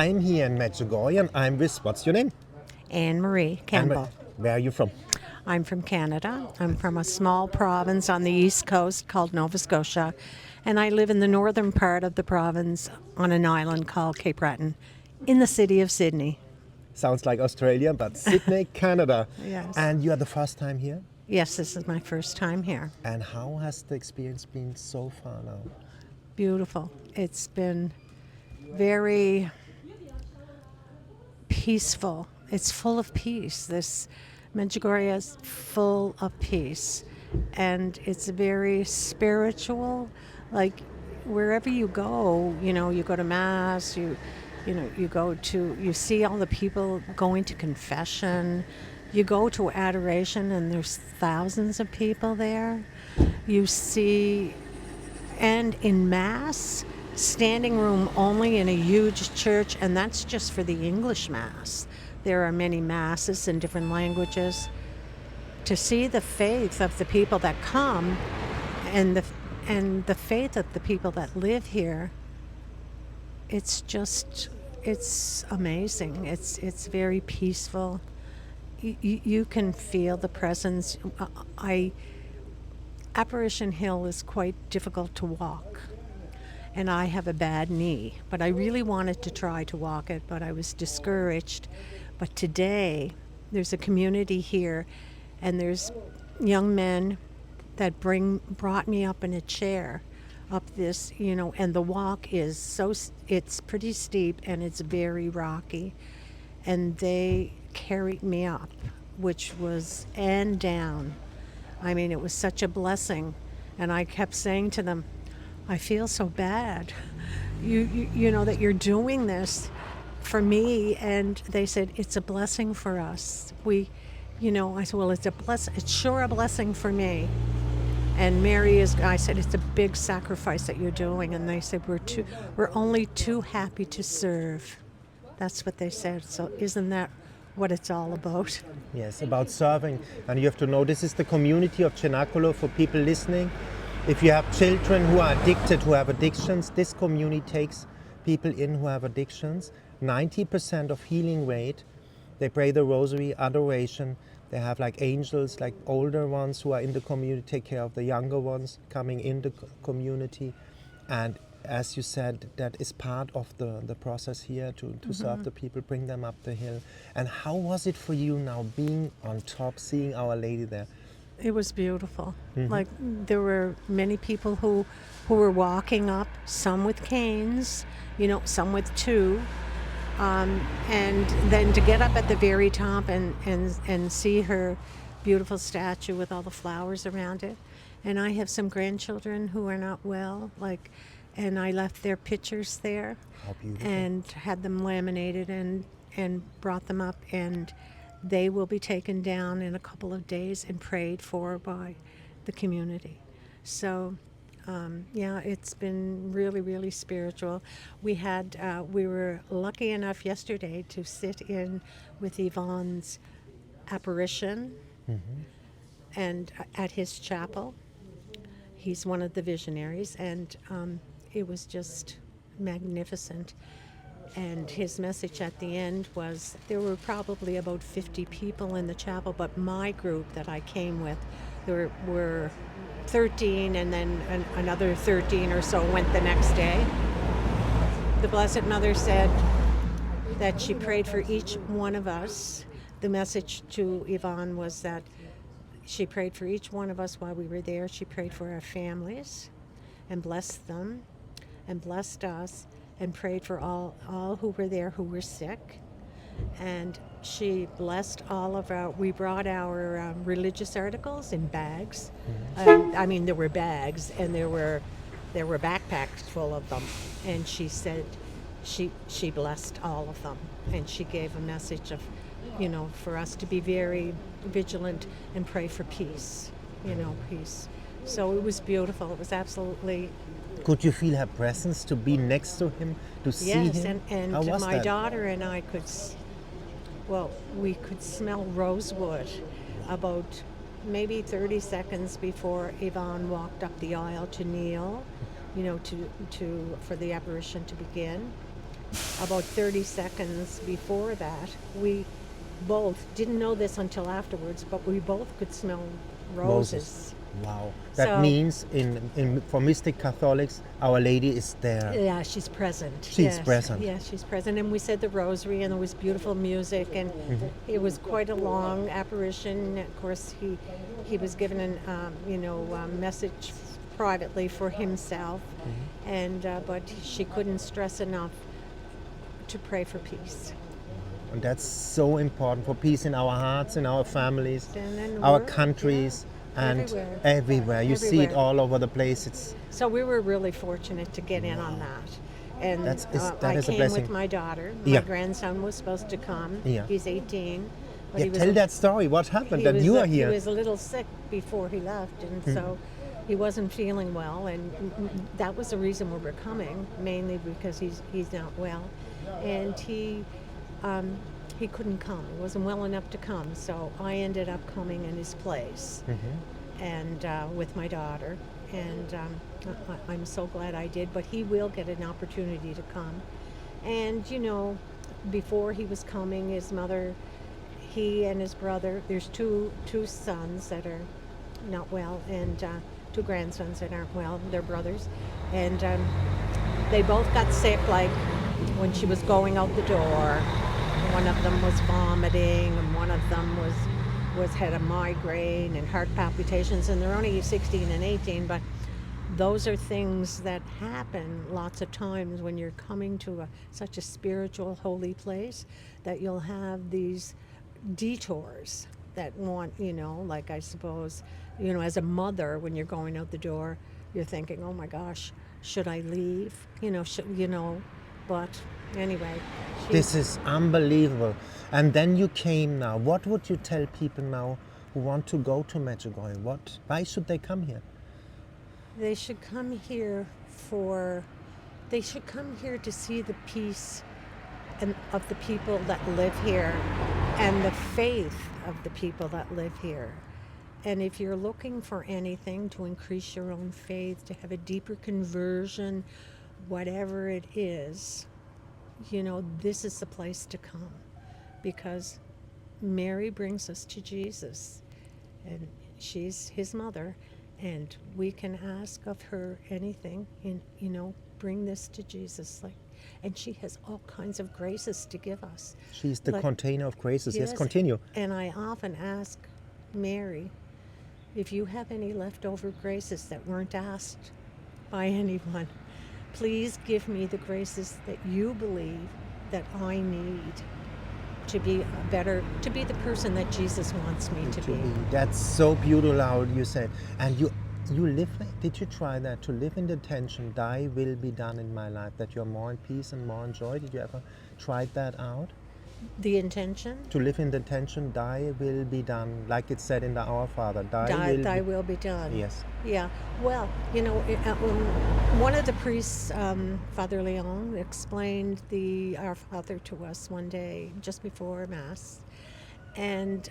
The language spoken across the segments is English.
I'm here in Medjugorje and I'm with, what's your name? Anne-Marie Campbell. Where are you from? I'm from Canada. I'm from a small province on the east coast called Nova Scotia, and I live in the northern part of the province on an island called Cape Breton in the city of Sydney. Sounds like Australia, but Sydney, Canada. Yes. And you are the first time here? Yes, this is my first time here. And how has the experience been so far now? Beautiful. It's been very peaceful. It's full of peace. This Medjugorje is full of peace, and it's very spiritual. Like wherever you go, you go to mass, you see all the people going to confession. You go to adoration, and there's thousands of people there. You see, and in mass, standing room only in a huge church, and that's just for the English mass. There are many masses in different languages. To see the faith of the people that come and the faith of the people that live here, it's amazing. It's very peaceful. You can feel the presence. Apparition Hill is quite difficult to walk, and I have a bad knee, but I really wanted to try to walk it, but I was discouraged. But today, there's a community here, and there's young men that brought me up in a chair up this, and the walk it's pretty steep and it's very rocky, and they carried me up, and down. I mean, it was such a blessing, and I kept saying to them, I feel so bad, you know, that you're doing this for me. And they said, it's a blessing for us. I said, well, it's sure a blessing for me. And I said, it's a big sacrifice that you're doing. And they said, we're only too happy to serve. That's what they said. So isn't that what it's all about? Yes, about serving. And you have to know, this is the community of Cenacolo for people listening. If you have children who are addicted, who have addictions, this community takes people in who have addictions. 90% of healing rate. They pray the rosary, adoration. They have like angels, like older ones who are in the community, take care of the younger ones coming in the community. And as you said, that is part of the process here to serve the people, bring them up the hill. And how was it for you now being on top, seeing Our Lady there? It was beautiful. Like there were many people who were walking up, some with canes, some with two. And then to get up at the very top and see her beautiful statue with all the flowers around it. And I have some grandchildren who are not well, and I left their pictures there. How beautiful. And had them laminated and brought them up, and they will be taken down in a couple of days and prayed for by the community. So it's been really, really spiritual. We were lucky enough yesterday to sit in with Yvonne's apparition and at his chapel. He's one of the visionaries, and it was just magnificent. And his message at the end was, there were probably about 50 people in the chapel, but my group that I came with, there were 13, and then another 13 or so went the next day. The Blessed Mother said that she prayed for each one of us. The message to Yvonne was that she prayed for each one of us while we were there. She prayed for our families and blessed them and blessed us, and prayed for all who were there who were sick. And she blessed we brought our religious articles in bags. There were bags, and there were backpacks full of them. And she said she blessed all of them. And she gave a message of, for us to be very vigilant and pray for peace, peace. So it was beautiful. It was absolutely... Could you feel her presence, to be next to him, to see him? Yes, and How was my that? daughter and I we could smell rosewood about maybe 30 seconds before Yvonne walked up the aisle to kneel, for the apparition to begin. about 30 seconds before that, we both didn't know this until afterwards, but we both could smell roses. Wow. That So- means for mystic Catholics, Our Lady is there. Yeah, she's present. She's Yes. present. Yeah, she's present. And we said the rosary, and there was beautiful music, and it was quite a long apparition. Of course, he was given a message privately for himself, and but she couldn't stress enough to pray for peace. And that's so important for peace in our hearts, in our families, And in the our world, countries, and Everywhere. everywhere. You see it Everywhere. all over the place. It's So we were really fortunate to get in on that. And that I is a came blessing. with my daughter. Yeah. My grandson was supposed to come. Yeah. He's 18. But yeah, he was tell that story. What happened? he That was you a- are here. He was a little sick before he left, and so he wasn't feeling well, and that was the reason we were coming, mainly because he's not well, and he couldn't come. He wasn't well enough to come, so I ended up coming in his place, and with my daughter, and I'm so glad I did. But he will get an opportunity to come, and before he was coming, his mother. He and his brother, there's two sons that are not well, and two grandsons that aren't well, they're brothers. And they both got sick, like when she was going out the door. One of them was vomiting, and one of them had a migraine and heart palpitations, and they're only 16 and 18, but those are things that happen lots of times when you're coming to such a spiritual, holy place, that you'll have these detours that want, like I suppose, as a mother, when you're going out the door, you're thinking, oh my gosh, should I leave? But anyway. This is unbelievable. And then you came now. What would you tell people now who want to go to Medjugorje? Why should they come here? They should come here to see the peace and of the people that live here, and the faith of the people that live here. And if you're looking for anything to increase your own faith, to have a deeper conversion, whatever it is, this is the place to come, because Mary brings us to Jesus, and she's his mother, and we can ask of her anything, and bring this to Jesus, and she has all kinds of graces to give us. She's the container of graces. Yes, continue. And I often ask Mary, if you have any leftover graces that weren't asked by anyone, please give me the graces that you believe that I need to be the person that Jesus wants me to be. That's so beautiful how you said. And you live, did you try that, to live in the tension, thy will be done in my life, that you're more in peace and more in joy? Did you ever try that out? The intention? To live in the tension, thy will be done, like it said in the Our Father, thy will be done. Yes. Yeah. Well, one of the priests, Father Leon, explained the Our Father to us one day just before Mass, and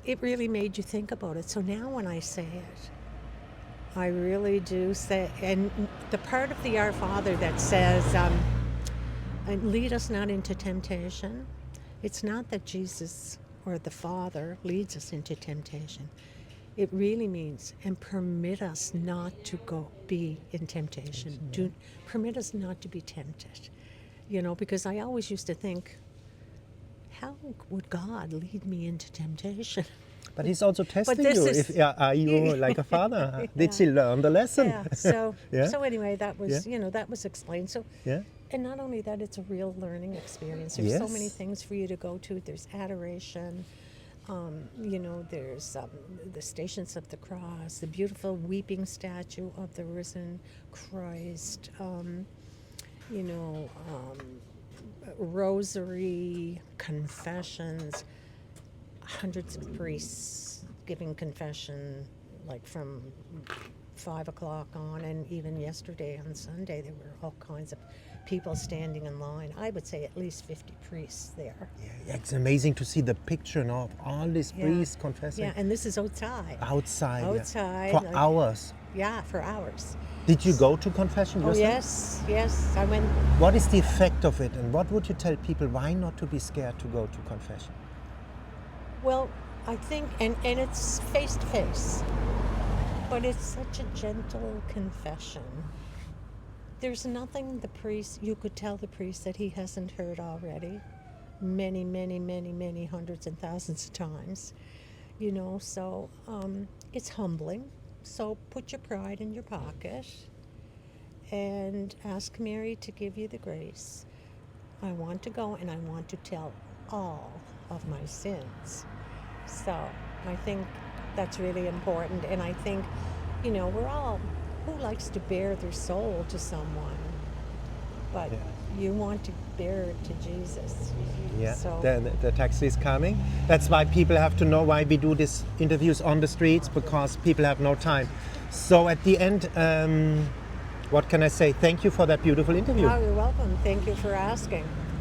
it really made you think about it. So now when I say it, I really do say, and the part of the Our Father that says, and lead us not into temptation, it's not that Jesus or the Father leads us into temptation. It really means, and permit us not to be in temptation. Permit us not to be tempted. Because I always used to think, how would God lead me into temptation? But he's also testing this you. is- Are you like a father? Did she learn the lesson? Yeah. So Yeah? so anyway, that was Yeah. that was explained. So Yeah. and not only that, it's a real learning experience. There's so many Yes. things for you to go to. There's adoration. There's the Stations of the Cross, the beautiful weeping statue of the risen Christ. Rosary, confessions, hundreds of priests giving confession, like from 5 o'clock on, and even yesterday on Sunday there were all kinds of people standing in line. I would say at least 50 priests there. Yeah, it's amazing to see the picture now of all these Yeah. priests confessing Yeah, and this is outside. outside Outside, for like- hours. Yeah, for hours. Did you go to confession Oh, yourself? yes, I went. What is the effect of it, and what would you tell people why not to be scared to go to confession? Well, I think, and it's face to face, but it's such a gentle confession. There's nothing you could tell the priest that he hasn't heard already many hundreds and thousands of times, so it's humbling. So put your pride in your pocket and ask Mary to give you the grace. I want to go and I want to tell all of my sins. So I think that's really important. And I think, we're all, who likes to bare their soul to someone? But you want to bare it to Jesus. Yeah, So, the taxi is coming. That's why people have to know why we do these interviews on the streets, because people have no time. So at the end, what can I say? Thank you for that beautiful interview. oh, you're welcome. Thank you for asking.